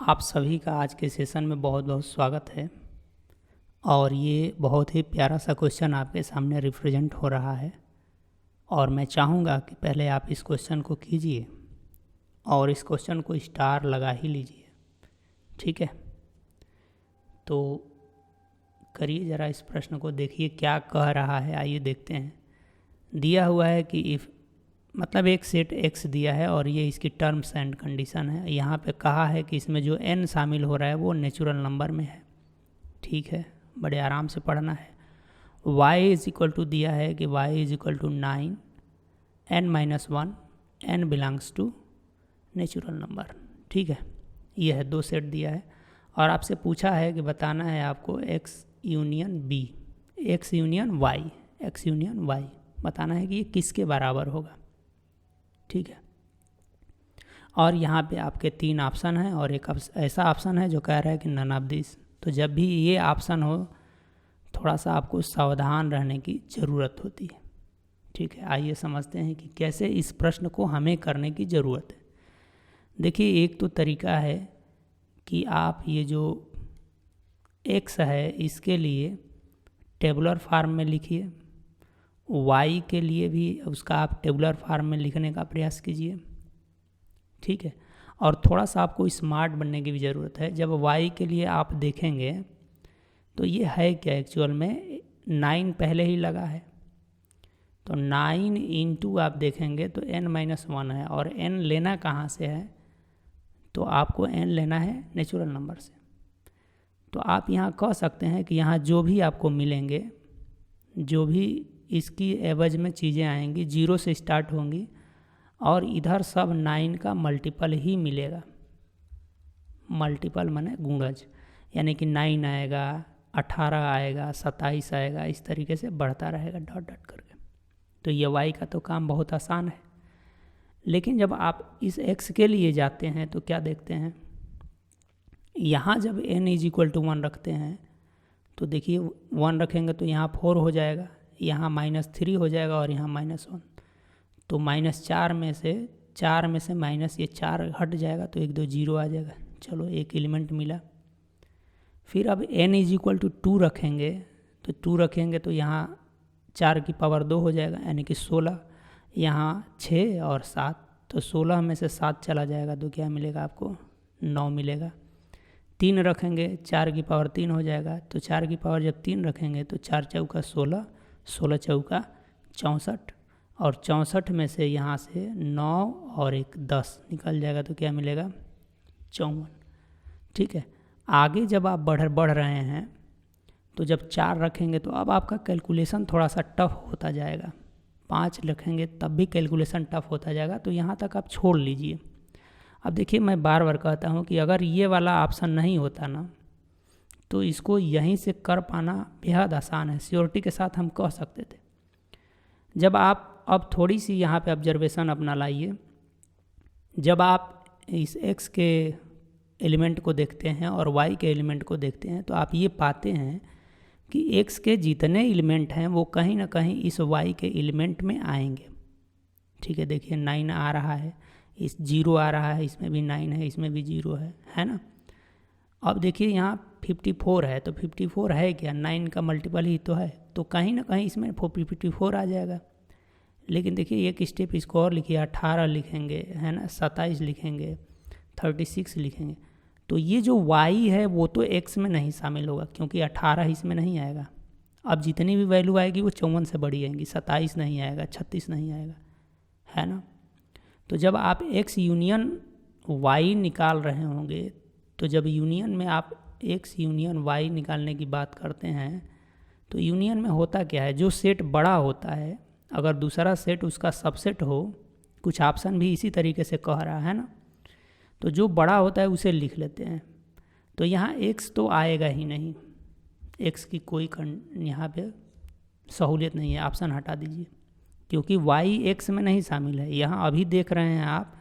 आप सभी का आज के सेशन में बहुत बहुत स्वागत है। और ये बहुत ही प्यारा सा क्वेश्चन आपके सामने रिप्रेजेंट हो रहा है और मैं चाहूँगा कि पहले आप इस क्वेश्चन को कीजिए और इस क्वेश्चन को स्टार लगा ही लीजिए। ठीक है, तो करिए ज़रा इस प्रश्न को, देखिए क्या कह रहा है। आइए देखते हैं। दिया हुआ है कि इफ़ मतलब एक सेट x दिया है और ये इसकी टर्म्स एंड कंडीशन है। यहाँ पे कहा है कि इसमें जो n शामिल हो रहा है वो नेचुरल नंबर में है। ठीक है, बड़े आराम से पढ़ना है। y इज इक्वल टू दिया है कि y is equal to 9 n-1 n belongs to natural number. ठीक है, ये है, दो सेट दिया है और आपसे पूछा है कि बताना है आपको x union b, x union y बताना है कि ये किसके बराबर होगा। ठीक है, और यहाँ पे आपके तीन ऑप्शन हैं और एक ऐसा ऑप्शन है जो कह रहा है कि नन ऑफ दिस। तो जब भी ये ऑप्शन हो थोड़ा सा आपको सावधान रहने की ज़रूरत होती है। ठीक है, आइए समझते हैं कि कैसे इस प्रश्न को हमें करने की ज़रूरत है। देखिए, एक तो तरीका है कि आप ये जो x है इसके लिए टेबुलर फॉर्म में लिखिए, y के लिए भी उसका आप टेबुलर फॉर्म में लिखने का प्रयास कीजिए। ठीक है, और थोड़ा सा आपको स्मार्ट बनने की भी ज़रूरत है। जब y के लिए आप देखेंगे तो ये है क्या, एक्चुअल में 9 पहले ही लगा है, तो 9 इंटू आप देखेंगे तो n-1 है और n लेना कहाँ से है, तो आपको n लेना है नेचुरल नंबर से। तो आप यहाँ कह सकते हैं कि यहाँ जो भी आपको मिलेंगे, जो भी इसकी एवज में चीज़ें आएंगी 0 से स्टार्ट होंगी और इधर सब 9 का मल्टीपल ही मिलेगा। मल्टीपल माने गुणज, यानी कि 9 आएगा, 18 आएगा, 27 आएगा, इस तरीके से बढ़ता रहेगा डॉट डॉट करके। तो ये y का तो काम बहुत आसान है। लेकिन जब आप इस x के लिए जाते हैं तो क्या देखते हैं, यहाँ जब n इज इक्वल टू 1 रखते हैं तो देखिए 1 रखेंगे तो यहाँ 4 हो जाएगा, यहाँ -3 हो जाएगा और यहाँ -1। तो -4 में से माइनस ये 4 हट जाएगा तो 1 2 0 आ जाएगा। चलो, एक एलिमेंट मिला। फिर अब n इज इक्वल टू 2 रखेंगे तो 2 रखेंगे तो यहाँ 4 की पावर 2 हो जाएगा, यानी कि 16। यहाँ 6 और 7, तो 16 में से 7 चला जाएगा तो क्या मिलेगा आपको, 9 मिलेगा। 3 रखेंगे 4 की पावर 3 हो जाएगा, तो 4 की पावर जब 3 रखेंगे तो 4 चौका 16, 16 चौका 64 और 64 में से यहाँ से 9 और 1 10 निकल जाएगा तो क्या मिलेगा, 54। ठीक है, आगे जब आप बढ़ रहे हैं तो जब 4 रखेंगे तो अब आपका कैलकुलेशन थोड़ा सा टफ होता जाएगा। 5 रखेंगे तब भी कैलकुलेशन टफ होता जाएगा, तो यहाँ तक आप छोड़ लीजिए। अब देखिए, मैं बार बार कहता हूँ कि अगर ये वाला ऑप्शन नहीं होता ना तो इसको यहीं से कर पाना बेहद आसान है, श्योरिटी के साथ हम कह सकते थे। जब आप अब थोड़ी सी यहाँ पे ऑब्जर्वेशन अपना लाइए, जब आप इस x के एलिमेंट को देखते हैं और y के एलिमेंट को देखते हैं तो आप ये पाते हैं कि x के जितने एलिमेंट हैं वो कहीं ना कहीं इस y के एलिमेंट में आएंगे। ठीक है, देखिए 9 आ रहा है, इस 0 आ रहा है, इसमें भी 9 है, इसमें भी 0 है ना। अब देखिए यहाँ 54 है, तो 54 है क्या, 9 का मल्टीपल ही तो है, तो कहीं ना कहीं इसमें 54 आ जाएगा। लेकिन देखिए एक स्टेप इसको और लिखिए, 18 लिखेंगे, है ना, 27 लिखेंगे, 36 लिखेंगे, तो ये जो y है वो तो x में नहीं शामिल होगा क्योंकि 18 इसमें नहीं आएगा। अब जितनी भी वैल्यू आएगी वो 54 से बड़ी आएंगी, 27 नहीं आएगा, 36 नहीं आएगा, है ना। तो जब आप x यूनियन y निकाल रहे होंगे, तो जब यूनियन में आप x यूनियन y निकालने की बात करते हैं तो यूनियन में होता क्या है, जो सेट बड़ा होता है अगर दूसरा सेट उसका सबसेट हो, कुछ ऑप्शन भी इसी तरीके से कह रहा है ना, तो जो बड़ा होता है उसे लिख लेते हैं। तो यहाँ x तो आएगा ही नहीं, x की कोई यहाँ पे सहूलियत नहीं है, ऑप्शन हटा दीजिए क्योंकि y x में नहीं शामिल है। यहाँ अभी देख रहे हैं आप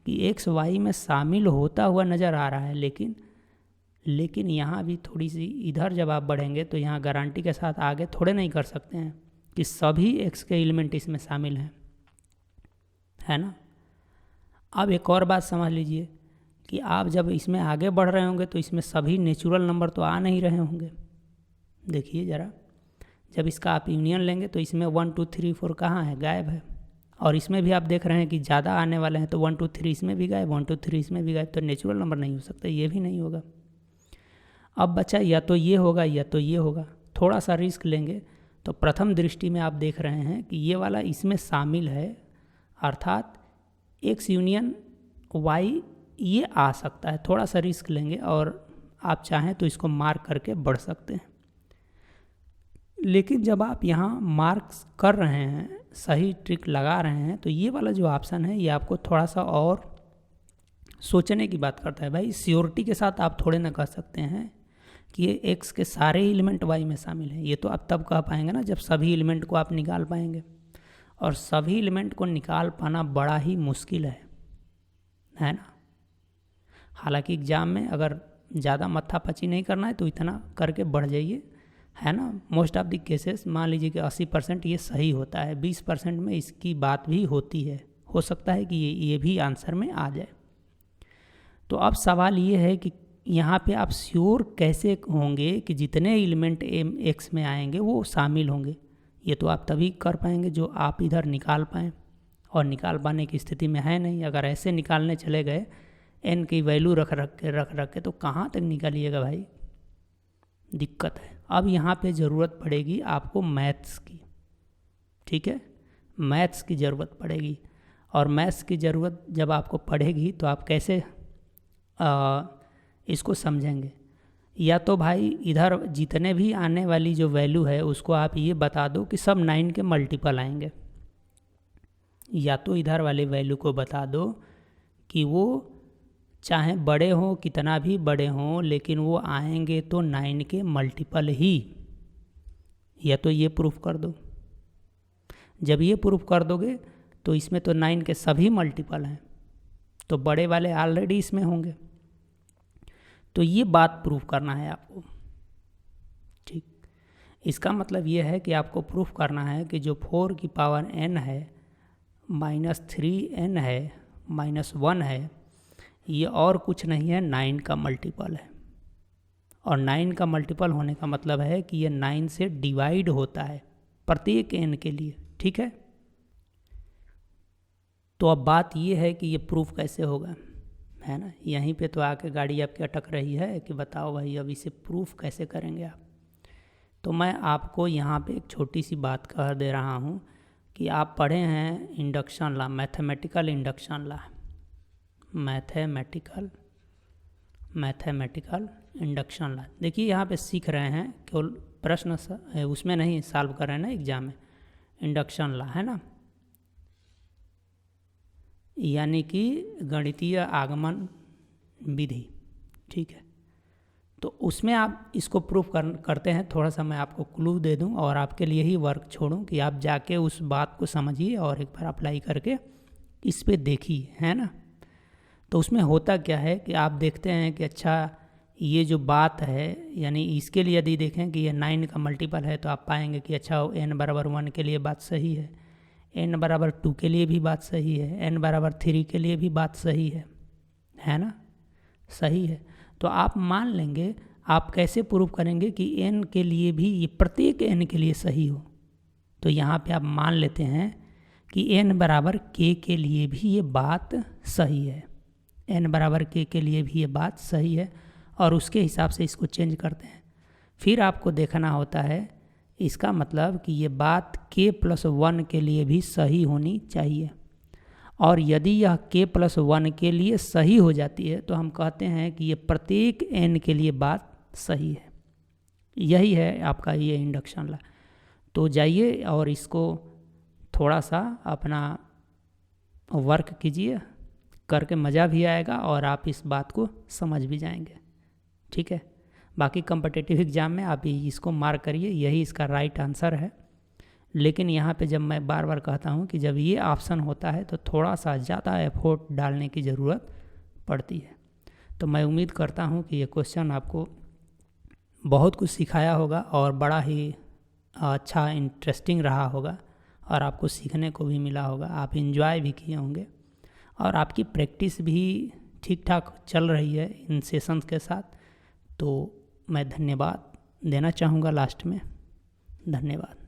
कि x y में शामिल होता हुआ नज़र आ रहा है, लेकिन यहाँ भी थोड़ी सी इधर जब आप बढ़ेंगे तो यहाँ गारंटी के साथ आगे थोड़े नहीं कर सकते हैं कि सभी x के एलिमेंट इसमें शामिल हैं, है ना। अब एक और बात समझ लीजिए कि आप जब इसमें आगे बढ़ रहे होंगे तो इसमें सभी नेचुरल नंबर तो आ नहीं रहे होंगे। देखिए ज़रा, जब इसका आप यूनियन लेंगे तो इसमें 1 2 3 4 कहाँ है, गायब है। और इसमें भी आप देख रहे हैं कि ज़्यादा आने वाले हैं, तो 1 2 3 इसमें भी गायब, 1 2 3 इसमें भी गायब, तो नेचुरल नंबर नहीं हो सकता, ये भी नहीं होगा। अब बचा या तो ये होगा या तो ये होगा। थोड़ा सा रिस्क लेंगे तो प्रथम दृष्टि में आप देख रहे हैं कि ये वाला इसमें शामिल है, अर्थात x यूनियन y ये आ सकता है। थोड़ा सा रिस्क लेंगे और आप चाहें तो इसको मार्क करके बढ़ सकते हैं। लेकिन जब आप यहाँ मार्क्स कर रहे हैं, सही ट्रिक लगा रहे हैं, तो ये वाला जो ऑप्शन है ये आपको थोड़ा सा और सोचने की बात करता है। भाई श्योरिटी के साथ आप थोड़े ना कह सकते हैं कि ये x के सारे एलिमेंट y में शामिल हैं। ये तो आप तब कह पाएंगे ना जब सभी एलिमेंट को आप निकाल पाएंगे, और सभी एलिमेंट को निकाल पाना बड़ा ही मुश्किल है ना। हालांकि एग्ज़ाम में अगर ज़्यादा मत्थापची नहीं करना है तो इतना करके बढ़ जाइए, है ना। मोस्ट ऑफ द केसेस मान लीजिए कि 80% ये सही होता है, 20% में इसकी बात भी होती है, हो सकता है कि ये भी आंसर में आ जाए। तो अब सवाल ये है कि यहाँ पे आप श्योर कैसे होंगे कि जितने एलिमेंट x में आएंगे वो शामिल होंगे। ये तो आप तभी कर पाएंगे जो आप इधर निकाल पाएँ, और निकाल पाने की स्थिति में है नहीं। अगर ऐसे निकालने चले गए n की वैल्यू रख के तो कहाँ तक निकालिएगा भाई, दिक्कत है। अब यहाँ पे ज़रूरत पड़ेगी आपको मैथ्स की, ठीक है, मैथ्स की ज़रूरत पड़ेगी। और मैथ्स की ज़रूरत जब आपको पड़ेगी तो आप कैसे इसको समझेंगे। या तो भाई इधर जितने भी आने वाली जो वैल्यू है उसको आप ये बता दो कि सब 9 के मल्टीपल आएंगे, या तो इधर वाले वैल्यू को बता दो कि वो चाहे बड़े हों, कितना भी बड़े हों, लेकिन वो आएंगे तो 9 के मल्टीपल ही, या तो ये प्रूफ कर दो। जब ये प्रूफ कर दोगे तो इसमें तो 9 के सभी मल्टीपल हैं, तो बड़े वाले ऑलरेडी इसमें होंगे। तो ये बात प्रूफ करना है आपको, ठीक। इसका मतलब ये है कि आपको प्रूफ करना है कि जो 4 की पावर n है, -3n है, -1 है, ये और कुछ नहीं है, 9 का मल्टीपल है। और 9 का मल्टीपल होने का मतलब है कि ये 9 से डिवाइड होता है प्रत्येक n के लिए, ठीक है। तो अब बात ये है कि ये प्रूफ कैसे होगा, है ना। यहीं पे तो आके गाड़ी आपकी अटक रही है कि बताओ भाई अब इसे प्रूफ कैसे करेंगे आप। तो मैं आपको यहाँ पे एक छोटी सी बात कह दे रहा हूँ कि आप पढ़े हैं induction law, mathematical induction law, mathematical induction law. देखिए यहाँ पे सीख रहे हैं, केवल प्रश्न उसमें नहीं सॉल्व कर रहे हैं ना एग्जाम में, इंडक्शन लॉ है ना, यानी कि गणितीय आगमन विधि, ठीक है। तो उसमें आप इसको प्रूफ करते हैं। थोड़ा सा मैं आपको क्लू दे दूं और आपके लिए ही वर्क छोड़ूं कि आप जाके उस बात को समझिए और एक बार अप्लाई करके इस पे देखिए, है ना। तो उसमें होता क्या है कि आप देखते हैं कि अच्छा ये जो बात है, यानी इसके लिए यदि देखें कि ये 9 का मल्टीपल है तो आप पाएंगे कि अच्छा n बराबर 1 के लिए बात सही है, n बराबर 2 के लिए भी बात सही है, n बराबर 3 के लिए भी बात सही है ना, सही है। तो आप मान लेंगे, आप कैसे प्रूव करेंगे कि n के लिए भी ये प्रत्येक n के लिए सही हो। तो यहाँ पे आप मान लेते हैं कि n बराबर k के लिए भी ये बात सही है, n बराबर k के लिए भी ये बात सही है, और उसके हिसाब से इसको चेंज करते हैं। फिर आपको देखना होता है, इसका मतलब कि ये बात k+1 के लिए भी सही होनी चाहिए, और यदि यह k+1 के लिए सही हो जाती है तो हम कहते हैं कि ये प्रत्येक n के लिए बात सही है। यही है आपका ये इंडक्शन लॉ। तो जाइए और इसको थोड़ा सा अपना वर्क कीजिए, करके मज़ा भी आएगा और आप इस बात को समझ भी जाएंगे, ठीक है। बाकी कॉम्पिटिटिव एग्ज़ाम में आप इसको मार्क करिए, यही इसका राइट आंसर है। लेकिन यहाँ पे जब मैं बार बार कहता हूँ कि जब ये ऑप्शन होता है तो थोड़ा सा ज़्यादा एफर्ट डालने की ज़रूरत पड़ती है। तो मैं उम्मीद करता हूँ कि ये क्वेश्चन आपको बहुत कुछ सिखाया होगा और बड़ा ही अच्छा इंटरेस्टिंग रहा होगा, और आपको सीखने को भी मिला होगा, आप इन्जॉय भी किए होंगे और आपकी प्रैक्टिस भी ठीक ठाक चल रही है इन सेशंस के साथ। तो मैं धन्यवाद देना चाहूँगा लास्ट में। धन्यवाद।